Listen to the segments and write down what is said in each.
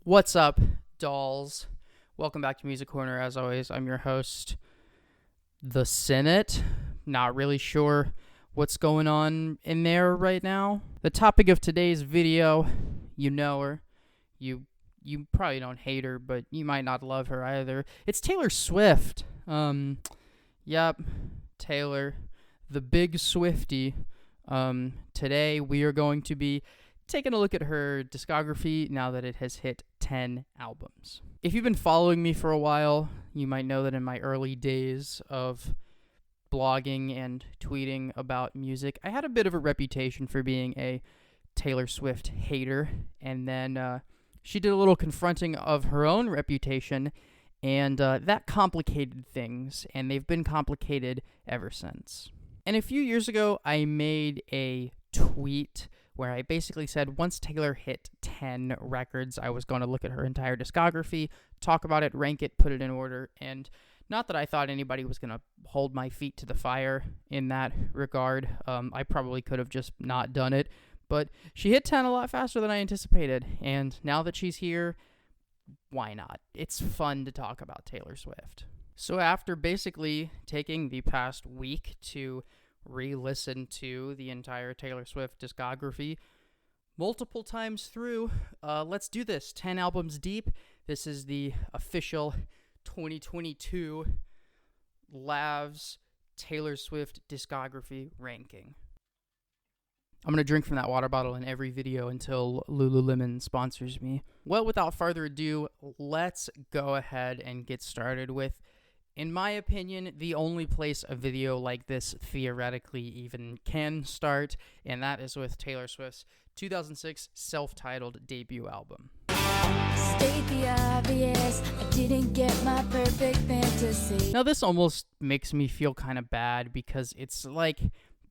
What's up, dolls? Welcome back to Music Corner. As always, I'm your host, The Senate. Not really sure what's going on in there right now. The topic of today's video, you know her. You probably don't hate her, but you might not love her either. It's Taylor Swift. Yep, Taylor, the big Swiftie. Today we are going to be taking a look at her discography now that it has hit 10 albums. If you've been following me for a while, you might know that in my early days of blogging and tweeting about music, I had a bit of a reputation for being a Taylor Swift hater, and then she did a little confronting of her own reputation, and that complicated things, and they've been complicated ever since. And a few years ago, I made a tweet where I basically said once Taylor hit 10 records, I was going to look at her entire discography, talk about it, rank it, put it in order, and not that I thought anybody was going to hold my feet to the fire in that regard. I probably could have just not done it, but she hit 10 a lot faster than I anticipated, and now that she's here, why not? It's fun to talk about Taylor Swift. So after basically taking the past week to re-listen to the entire Taylor Swift discography multiple times through, let's do this. 10 albums deep. This is the official 2022 Lavs Taylor Swift discography ranking. I'm going to drink from that water bottle in every video until Lululemon sponsors me. Well, without further ado, let's go ahead and get started with, in my opinion, the only place a video like this theoretically even can start, and that is with Taylor Swift's 2006 self-titled debut album. State the obvious, I didn't get my perfect fantasy. Now, this almost makes me feel kind of bad because it's like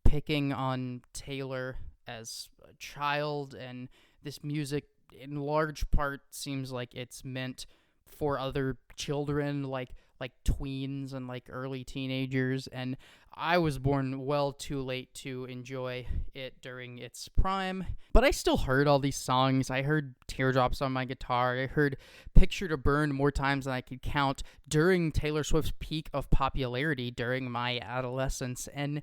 picking on Taylor as a child, and this music in large part seems like it's meant for other children, like tweens and like early teenagers, and I was born well too late to enjoy it during its prime, but I still heard all these songs. I heard Teardrops on my guitar. I heard Picture to Burn more times than I could count during Taylor Swift's peak of popularity during my adolescence, and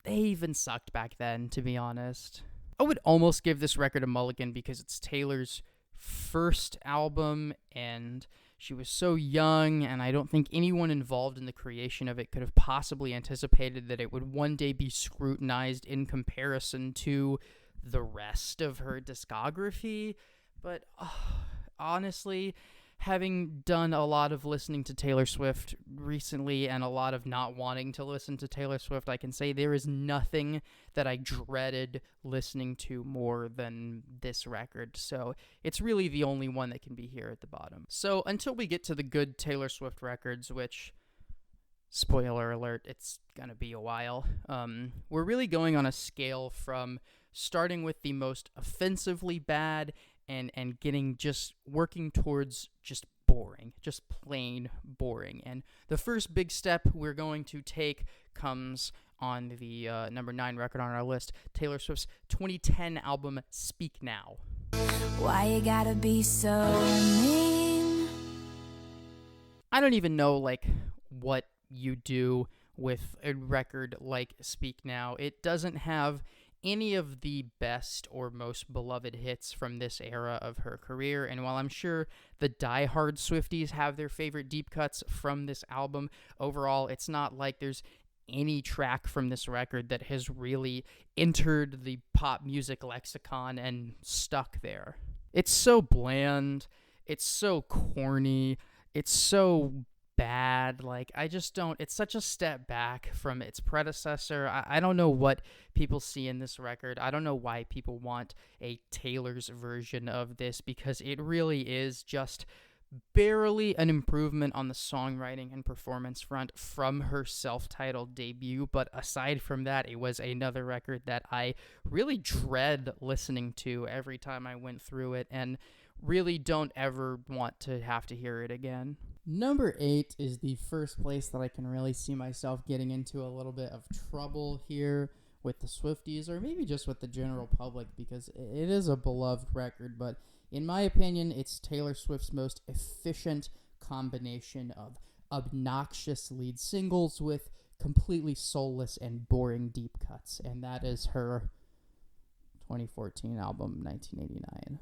they even sucked back then, to be honest. I would almost give this record a mulligan because it's Taylor's first album, and she was so young, and I don't think anyone involved in the creation of it could have possibly anticipated that it would one day be scrutinized in comparison to the rest of her discography. But honestly, having done a lot of listening to Taylor Swift recently and a lot of not wanting to listen to Taylor Swift, I can say there is nothing that I dreaded listening to more than this record. So it's really the only one that can be here at the bottom. So until we get to the good Taylor Swift records, which, spoiler alert, it's gonna be a while, we're really going on a scale from starting with the most offensively bad and working towards just boring, just plain boring. And the first big step we're going to take comes on the number 9 record on our list, Taylor Swift's 2010 album, Speak Now. Why you gotta be so mean? I don't even know, what you do with a record like Speak Now. It doesn't have any of the best or most beloved hits from this era of her career, and while I'm sure the diehard Swifties have their favorite deep cuts from this album, overall it's not like there's any track from this record that has really entered the pop music lexicon and stuck there. It's so bland, it's so corny, it's so bad. It's such a step back from its predecessor. I don't know what people see in this record. I don't know why people want a Taylor's version of this, because it really is just barely an improvement on the songwriting and performance front from her self-titled debut. But aside from that, it was another record that I really dread listening to every time I went through it, and really don't ever want to have to hear it again. Number 8 is the first place that I can really see myself getting into a little bit of trouble here with the Swifties, or maybe just with the general public, because it is a beloved record, but In my opinion, it's Taylor Swift's most efficient combination of obnoxious lead singles with completely soulless and boring deep cuts, and that is her 2014 album, 1989.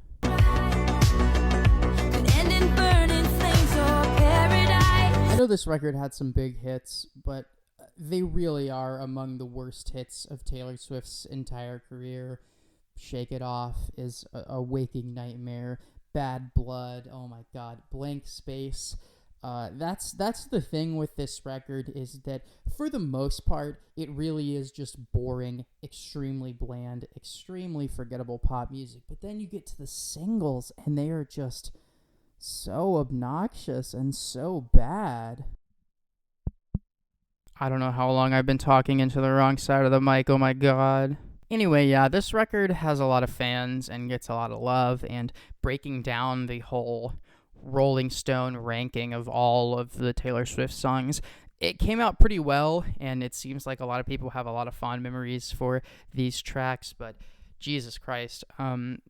I know this record had some big hits, but they really are among the worst hits of Taylor Swift's entire career. Shake It Off is a waking nightmare. Bad Blood, oh my god. Blank Space. That's the thing with this record, is that for the most part, it really is just boring, extremely bland, extremely forgettable pop music. But then you get to the singles, and they are just so obnoxious and so bad. I don't know how long I've been talking into the wrong side of the mic, oh my god. Anyway, yeah, this record has a lot of fans and gets a lot of love, and breaking down the whole Rolling Stone ranking of all of the Taylor Swift songs, it came out pretty well, and it seems like a lot of people have a lot of fond memories for these tracks, but Jesus Christ,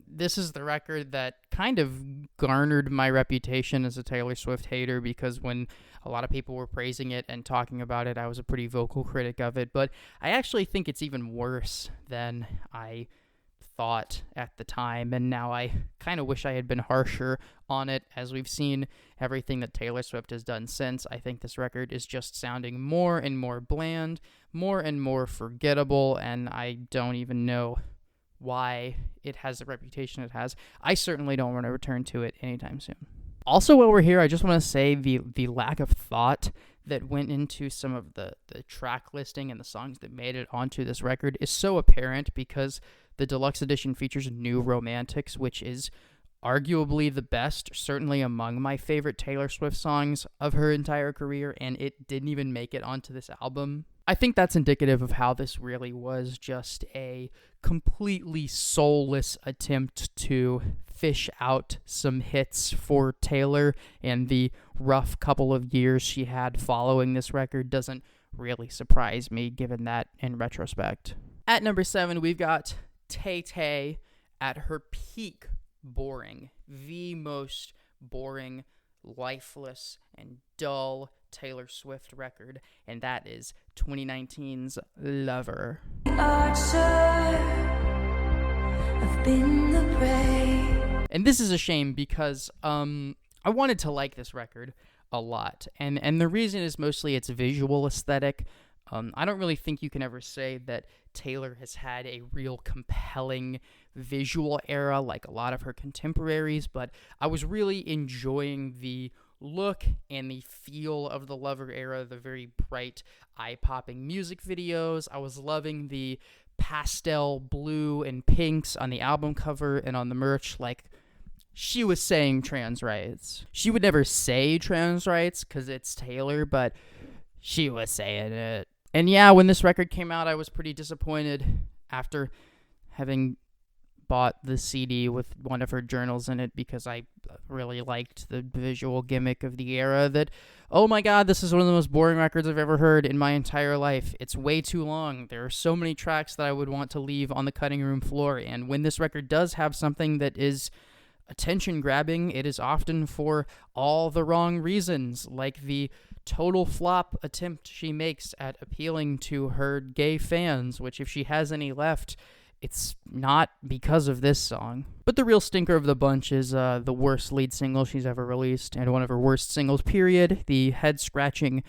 this is the record that kind of garnered my reputation as a Taylor Swift hater, because when a lot of people were praising it and talking about it, I was a pretty vocal critic of it, but I actually think it's even worse than I thought at the time, and now I kind of wish I had been harsher on it. As we've seen everything that Taylor Swift has done since, I think this record is just sounding more and more bland, more and more forgettable, and I don't even know why it has the reputation it has. I certainly don't want to return to it anytime soon. Also, while we're here, I just want to say the lack of thought that went into some of the track listing and the songs that made it onto this record is so apparent, because the deluxe edition features New Romantics, which is arguably the best, certainly among my favorite Taylor Swift songs of her entire career, and it didn't even make it onto this album. I think that's indicative of how this really was just a completely soulless attempt to fish out some hits for Taylor, and the rough couple of years she had following this record doesn't really surprise me, given that in retrospect. At number 7, we've got Tay Tay at her peak boring, the most boring, lifeless, and dull Taylor Swift record, and that is 2019's Lover. And this is a shame, because I wanted to like this record a lot, and the reason is mostly its visual aesthetic. I don't really think you can ever say that Taylor has had a real compelling visual era like a lot of her contemporaries, but I was really enjoying the look and the feel of the Lover era, the very bright, eye-popping music videos. I was loving the pastel blue and pinks on the album cover and on the merch. Like, she was saying trans rights. She would never say trans rights because it's Taylor, but she was saying it. And yeah, when this record came out, I was pretty disappointed after having bought the CD with one of her journals in it, because I really liked the visual gimmick of the era that, oh my god, this is one of the most boring records I've ever heard in my entire life. It's way too long. There are so many tracks that I would want to leave on the cutting room floor, and when this record does have something that is attention grabbing, it is often for all the wrong reasons, like the total flop attempt she makes at appealing to her gay fans, which, if she has any left, it's not because of this song. But the real stinker of the bunch is the worst lead single she's ever released, and one of her worst singles, period, the head-scratching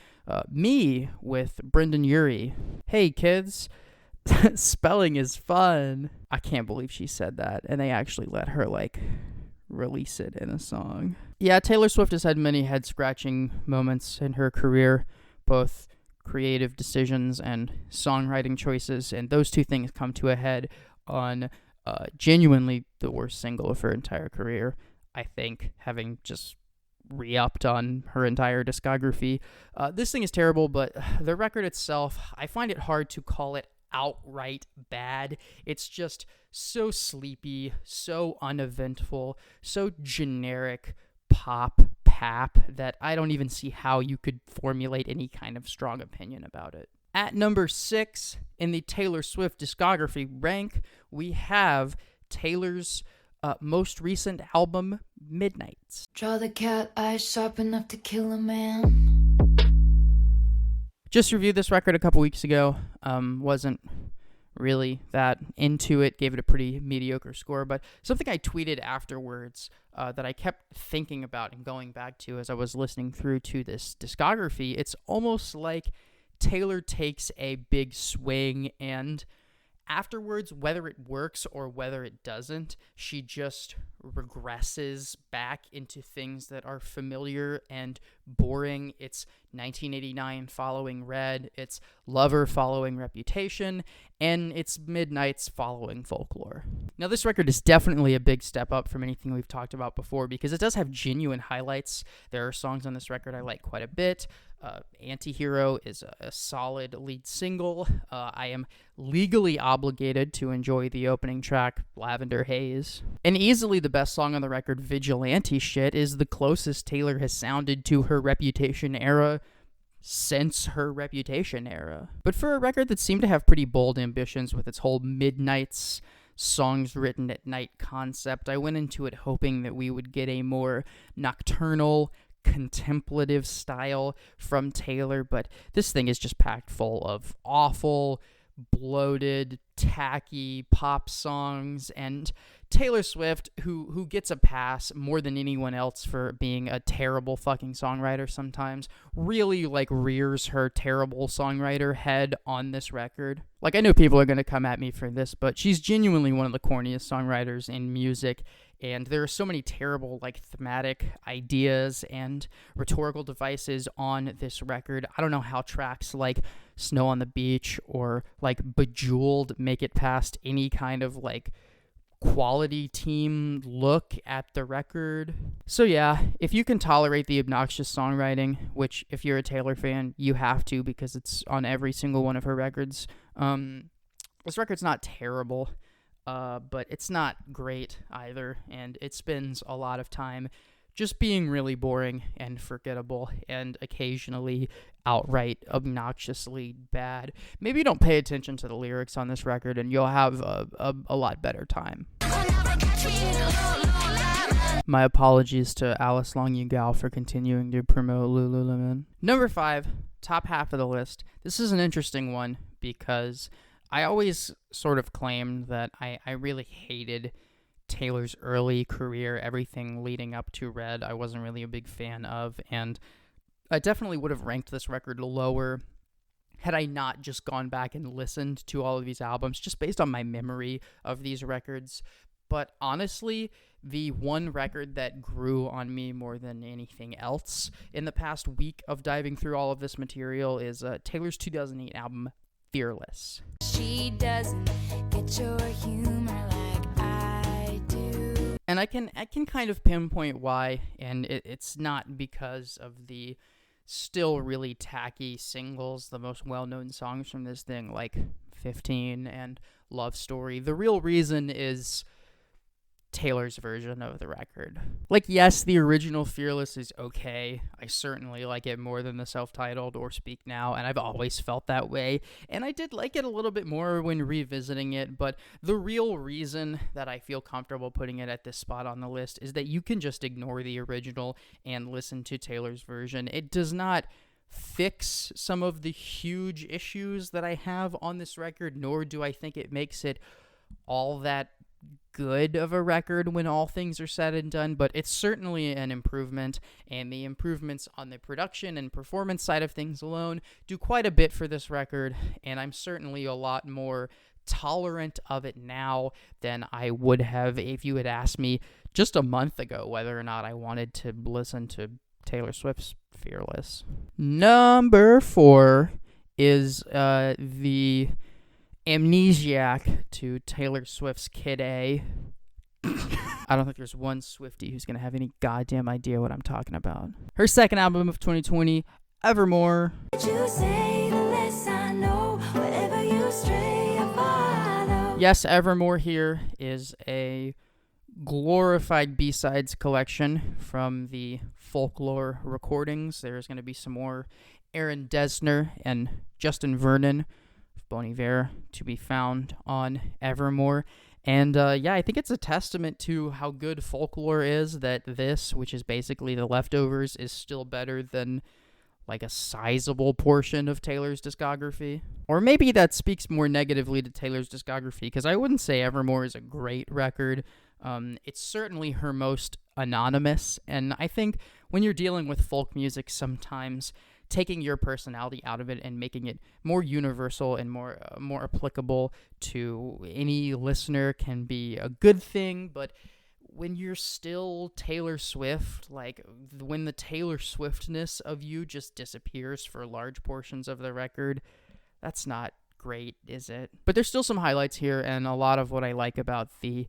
Me with Brendan Urie. Hey, kids, spelling is fun. I can't believe she said that, and they actually let her, release it in a song. Yeah, Taylor Swift has had many head-scratching moments in her career, both creative decisions and songwriting choices, and those two things come to a head on genuinely the worst single of her entire career, I think, having just re-upped on her entire discography. This thing is terrible, but the record itself, I find it hard to call it outright bad. It's just so sleepy, so uneventful, so generic pop that I don't even see how you could formulate any kind of strong opinion about it. At number 6 in the Taylor Swift discography rank, we have Taylor's most recent album, Midnights. Draw the cat eyes sharp enough to kill a man. Just reviewed this record a couple weeks ago. Wasn't really that into it. Gave it a pretty mediocre score. But something I tweeted afterwards that I kept thinking about and going back to as I was listening through to this discography, it's almost like Taylor takes a big swing and afterwards, whether it works or whether it doesn't, she just regresses back into things that are familiar and boring. It's 1989 following Red, it's Lover following Reputation, and it's Midnights following Folklore. Now, this record is definitely a big step up from anything we've talked about before because it does have genuine highlights. There are songs on this record I like quite a bit. Anti-Hero is a solid lead single. I am legally obligated to enjoy the opening track, Lavender Haze. And easily the best song on the record, Vigilante Shit, is the closest Taylor has sounded to her Reputation era since her Reputation era. But for a record that seemed to have pretty bold ambitions with its whole Midnights songs written at night concept, I went into it hoping that we would get a more nocturnal, contemplative style from Taylor, but this thing is just packed full of awful, bloated, tacky pop songs, and Taylor Swift, who gets a pass more than anyone else for being a terrible fucking songwriter sometimes, really rears her terrible songwriter head on this record. I know people are going to come at me for this, but she's genuinely one of the corniest songwriters in music, and there are so many terrible thematic ideas and rhetorical devices on this record. I don't know how tracks like Snow on the Beach or Bejeweled make it past any kind of quality team look at the record. So yeah, if you can tolerate the obnoxious songwriting, which if you're a Taylor fan, you have to because it's on every single one of her records, this record's not terrible, but it's not great either, and it spends a lot of time just being really boring and forgettable and occasionally outright obnoxiously bad. Maybe don't pay attention to the lyrics on this record and you'll have a lot better time. My apologies to Alice Long-Yu-Gal for continuing to promote Lululemon. Number 5, top half of the list. This is an interesting one because I always sort of claimed that I really hated Taylor's early career, everything leading up to Red, I wasn't really a big fan of, and I definitely would have ranked this record lower had I not just gone back and listened to all of these albums, just based on my memory of these records. But honestly, the one record that grew on me more than anything else in the past week of diving through all of this material is Taylor's 2008 album, Fearless. She doesn't get your humor like I do. And I can kind of pinpoint why, and it's not because of the still really tacky singles, the most well-known songs from this thing, like 15 and Love Story. The real reason is Taylor's version of the record. Yes, the original Fearless is okay. I certainly like it more than the self-titled or Speak Now, and I've always felt that way. And I did like it a little bit more when revisiting it, but the real reason that I feel comfortable putting it at this spot on the list is that you can just ignore the original and listen to Taylor's version. It does not fix some of the huge issues that I have on this record, nor do I think it makes it all that good of a record when all things are said and done, but it's certainly an improvement, and the improvements on the production and performance side of things alone do quite a bit for this record, and I'm certainly a lot more tolerant of it now than I would have if you had asked me just a month ago whether or not I wanted to listen to Taylor Swift's Fearless. Number 4 is the amnesiac to Taylor Swift's Kid A. I don't think there's one Swiftie who's going to have any goddamn idea what I'm talking about. Her second album of 2020, Evermore. You say the less I know, wherever you stray, I follow. Yes, Evermore here is a glorified B-sides collection from the Folklore recordings. There's going to be some more Aaron Dessner and Justin Vernon, Bon Iver, to be found on Evermore. And yeah, I think it's a testament to how good Folklore is that this, which is basically the leftovers, is still better than like a sizable portion of Taylor's discography. Or maybe that speaks more negatively to Taylor's discography, because I wouldn't say Evermore is a great record. It's certainly her most anonymous, and I think when you're dealing with folk music, sometimes taking your personality out of it and making it more universal and more applicable to any listener can be a good thing. But when you're still Taylor Swift, like when the Taylor Swiftness of you just disappears for large portions of the record, that's not great, is it? But there's still some highlights here, and a lot of what I like about the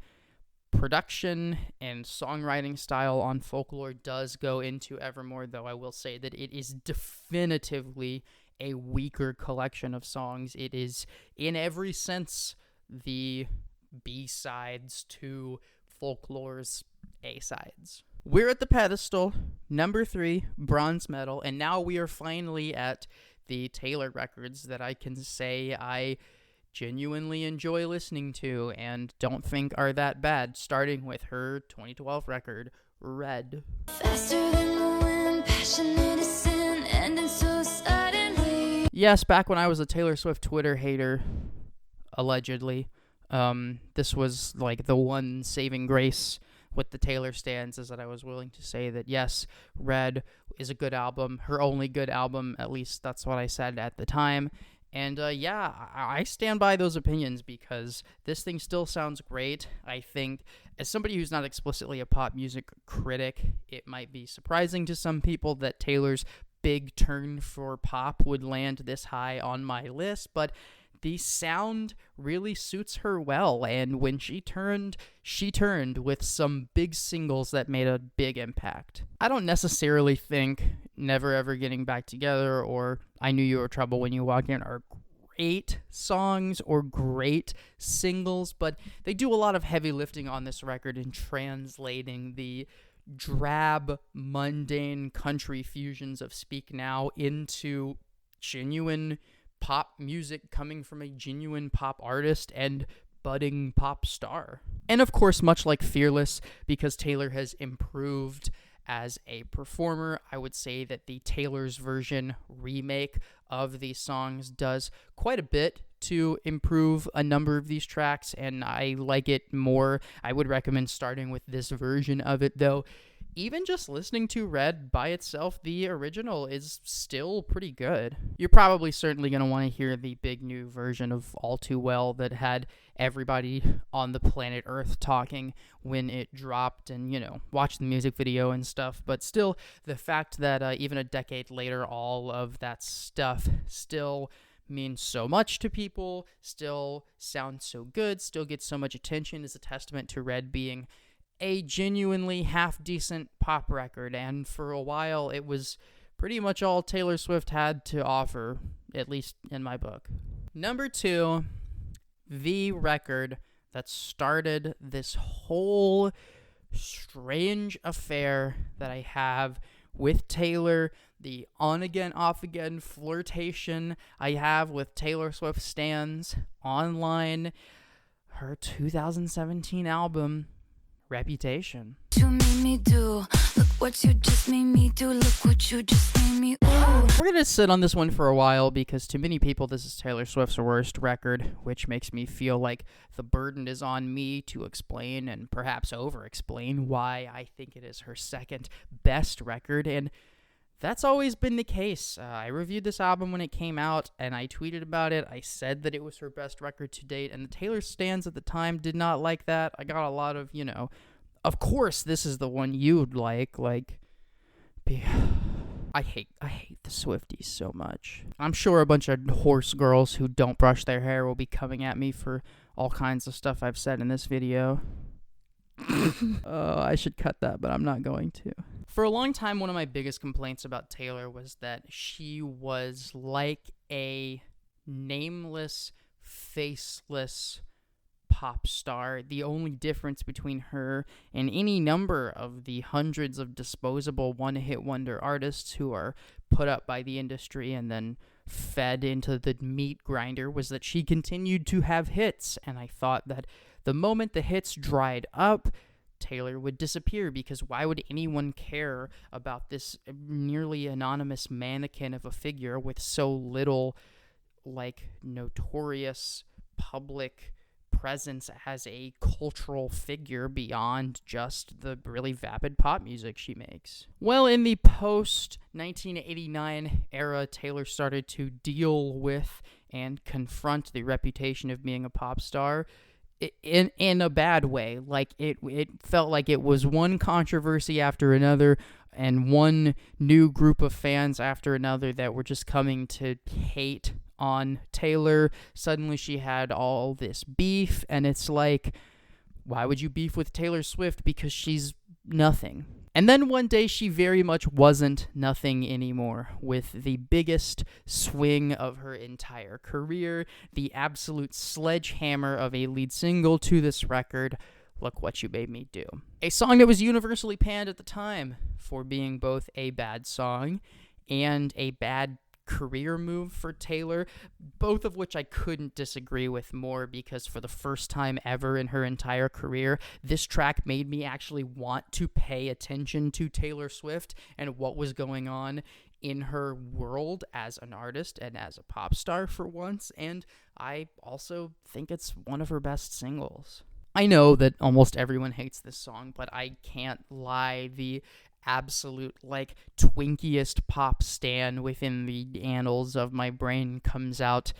production and songwriting style on Folklore does go into Evermore, though I will say that it is definitively a weaker collection of songs. It is, in every sense, the B-sides to Folklore's A-sides. We're at the pedestal, number 3, bronze medal, and now we are finally at the Taylor records that I can say I genuinely enjoy listening to and don't think are that bad, starting with her 2012 record, Red. Faster than the wind, passionate as sin, ending so suddenly. Yes, back when I was a Taylor Swift Twitter hater, allegedly, this was like the one saving grace with the Taylor stans, is that I was willing to say that yes, Red is a good album, her only good album, at least that's what I said at the time. And yeah, I stand by those opinions because this thing still sounds great. I think as somebody who's not explicitly a pop music critic, it might be surprising to some people that Taylor's big turn for pop would land this high on my list, but the sound really suits her well, and when she turned with some big singles that made a big impact. I don't necessarily think Never Ever Getting Back Together or I Knew You Were Trouble When You Walked In are great songs or great singles, but they do a lot of heavy lifting on this record in translating the drab, mundane country fusions of Speak Now into genuine pop music coming from a genuine pop artist and budding pop star. And of course, much like Fearless, because Taylor has improved as a performer, I would say that the Taylor's version remake of these songs does quite a bit to improve a number of these tracks, and I like it more. I would recommend starting with this version of it, though. Even just listening to Red by itself, the original is still pretty good. You're probably certainly going to want to hear the big new version of All Too Well that had everybody on the planet Earth talking when it dropped and, you know, watch the music video and stuff. But still, the fact that even a decade later, all of that stuff still means so much to people, still sounds so good, still gets so much attention is a testament to Red being a genuinely half-decent pop record, and for a while it was pretty much all Taylor Swift had to offer, at least in my book. Number 2, the record that started this whole strange affair that I have with Taylor, the on-again, off-again flirtation I have with Taylor Swift stans online, her 2017 album, Reputation. You made me do. Look what you just made me do. Look what you just made me. Ooh. We're going to sit on this one for a while because to many people this is Taylor Swift's worst record, which makes me feel like the burden is on me to explain and perhaps over-explain why I think it is her second best record, and that's always been the case. I reviewed this album when it came out, and I tweeted about it. I said that it was her best record to date, and the Taylor stans at the time did not like that. I got a lot of, you know, of course this is the one you'd like. I hate the Swifties so much. I'm sure a bunch of horse girls who don't brush their hair will be coming at me for all kinds of stuff I've said in this video. I should cut that, but I'm not going to. For a long time, one of my biggest complaints about Taylor was that she was like a nameless, faceless pop star. The only difference between her and any number of the hundreds of disposable one-hit wonder artists who are put up by the industry and then fed into the meat grinder was that she continued to have hits, and I thought that the moment the hits dried up, Taylor would disappear, because why would anyone care about this nearly anonymous mannequin of a figure with so little, like, notorious public presence as a cultural figure beyond just the really vapid pop music she makes? Well, in the post-1989 era, Taylor started to deal with and confront the reputation of being a pop star in a bad way. Like, it felt like it was one controversy after another and one new group of fans after another that were just coming to hate on Taylor. Suddenly she had all this beef, and it's like, why would you beef with Taylor Swift? Because she's nothing. And then one day she very much wasn't nothing anymore, with the biggest swing of her entire career, the absolute sledgehammer of a lead single to this record, Look What You Made Me Do. A song that was universally panned at the time for being both a bad song and a bad career move for Taylor, both of which I couldn't disagree with more, because for the first time ever in her entire career, this track made me actually want to pay attention to Taylor Swift and what was going on in her world as an artist and as a pop star for once, and I also think it's one of her best singles. I know that almost everyone hates this song, but I can't lie, the absolute, like, twinkiest pop stan within the annals of my brain comes out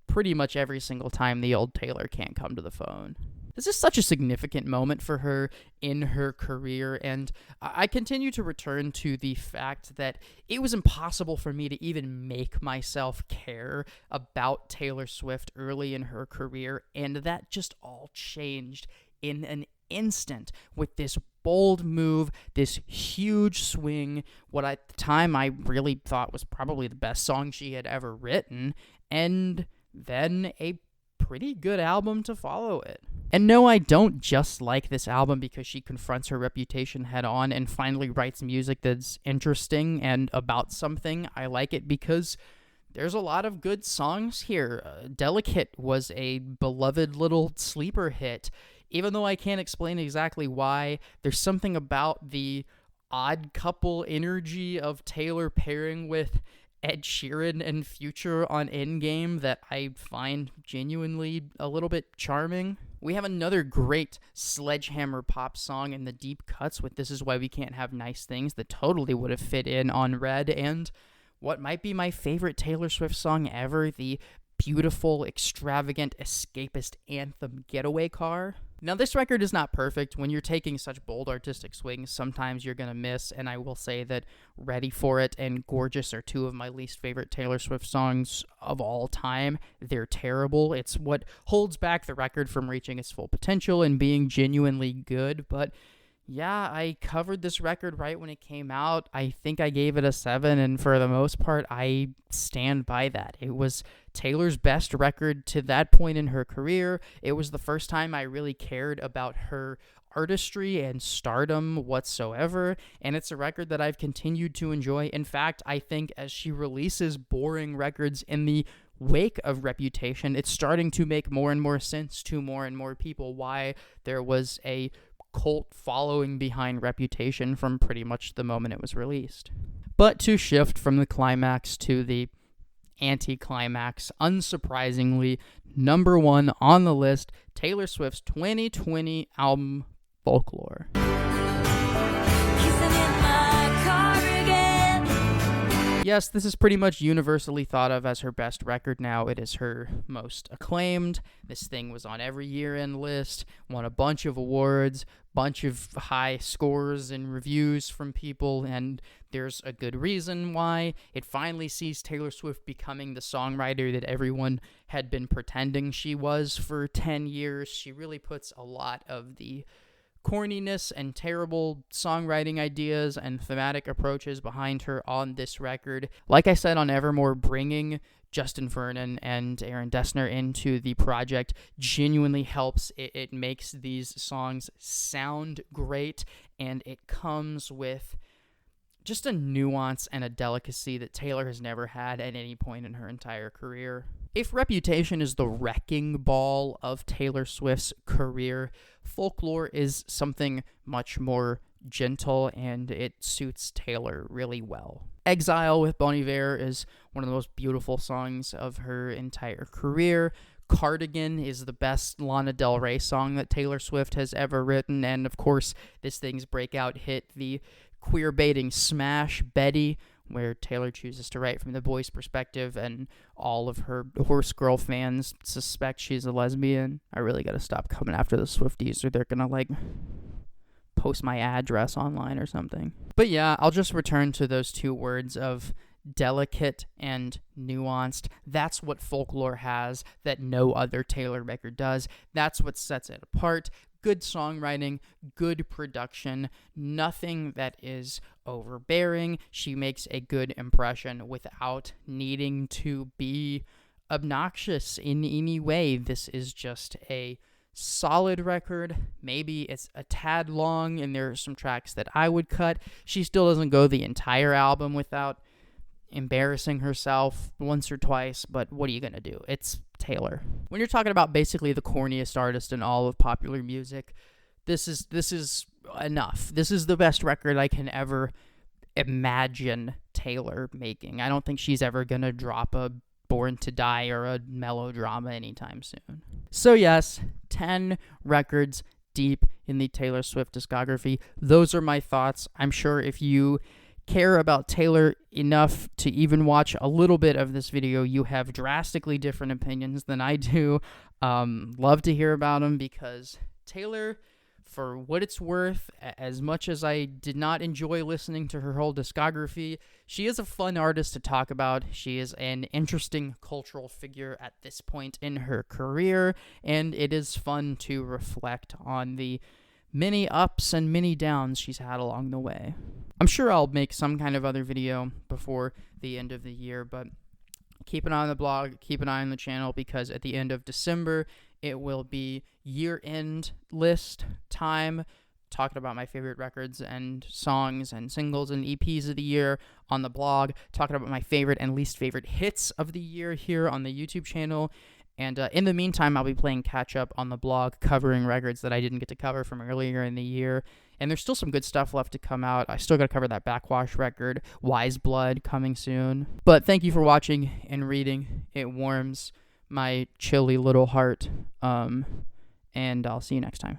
pretty much every single time the old Taylor can't come to the phone. This is such a significant moment for her in her career, and I continue to return to the fact that it was impossible for me to even make myself care about Taylor Swift early in her career, and that just all changed in an instant with this bold move, this huge swing, what at the time I really thought was probably the best song she had ever written, and then a pretty good album to follow it. And no, I don't just like this album because she confronts her reputation head on and finally writes music that's interesting and about something. I like it because there's a lot of good songs here. Delicate was a beloved little sleeper hit. Even though I can't explain exactly why, there's something about the odd couple energy of Taylor pairing with Ed Sheeran and Future on Endgame that I find genuinely a little bit charming. We have another great sledgehammer pop song in the deep cuts with This Is Why We Can't Have Nice Things that totally would have fit in on Red, and what might be my favorite Taylor Swift song ever, the beautiful, extravagant, escapist anthem Getaway Car. Now, this record is not perfect. When you're taking such bold artistic swings, sometimes you're going to miss, and I will say that Ready For It and Gorgeous are two of my least favorite Taylor Swift songs of all time. They're terrible. It's what holds back the record from reaching its full potential and being genuinely good, but yeah, I covered this record right when it came out. I think I gave it a 7, and for the most part, I stand by that. It was Taylor's best record to that point in her career. It was the first time I really cared about her artistry and stardom whatsoever, and it's a record that I've continued to enjoy. In fact, I think as she releases boring records in the wake of Reputation, it's starting to make more and more sense to more and more people why there was a cult following behind Reputation from pretty much the moment it was released. But to shift from the climax to the anti-climax, unsurprisingly, number 1 on the list, Taylor Swift's 2020 album, Folklore. Yes, this is pretty much universally thought of as her best record now. It is her most acclaimed. This thing was on every year-end list, won a bunch of awards, bunch of high scores and reviews from people, and there's a good reason why. It finally sees Taylor Swift becoming the songwriter that everyone had been pretending she was for 10 years. She really puts a lot of the corniness and terrible songwriting ideas and thematic approaches behind her on this record. Like I said on Evermore, bringing Justin Vernon and Aaron Dessner into the project genuinely helps. It makes these songs sound great, and it comes with just a nuance and a delicacy that Taylor has never had at any point in her entire career. If Reputation is the wrecking ball of Taylor Swift's career, Folklore is something much more gentle, and it suits Taylor really well. Exile with Bon Iver is one of the most beautiful songs of her entire career. Cardigan is the best Lana Del Rey song that Taylor Swift has ever written, and of course, this thing's breakout hit, the queer-baiting smash Betty, where Taylor chooses to write from the boy's perspective, and all of her Horse Girl fans suspect she's a lesbian. I really gotta stop coming after the Swifties, or they're gonna, post my address online or something. But yeah, I'll just return to those two words of delicate and nuanced. That's what Folklore has that no other Taylor record does. That's what sets it apart. Good songwriting, good production, nothing that is overbearing. She makes a good impression without needing to be obnoxious in any way. This is just a solid record. Maybe it's a tad long and there are some tracks that I would cut. She still doesn't go the entire album without embarrassing herself once or twice, but what are you gonna do? It's Taylor. When you're talking about basically the corniest artist in all of popular music, this is enough. This is the best record I can ever imagine Taylor making. I don't think she's ever gonna drop a Born to Die or a melodrama anytime soon. So yes, 10 records deep in the Taylor Swift discography. Those are my thoughts. I'm sure if you care about Taylor enough to even watch a little bit of this video, you have drastically different opinions than I do. Love to hear about them, because Taylor, for what it's worth, as much as I did not enjoy listening to her whole discography, she is a fun artist to talk about. She is an interesting cultural figure at this point in her career, and it is fun to reflect on the many ups and many downs she's had along the way. I'm sure I'll make some kind of other video before the end of the year, but keep an eye on the blog, keep an eye on the channel, because at the end of December, it will be year-end list time, talking about my favorite records and songs and singles and EPs of the year on the blog, talking about my favorite and least favorite hits of the year here on the YouTube channel. And in the meantime, I'll be playing catch-up on the blog, covering records that I didn't get to cover from earlier in the year. And there's still some good stuff left to come out. I still got to cover that Backwash record, Wise Blood, coming soon. But thank you for watching and reading. It warms my chilly little heart. And I'll see you next time.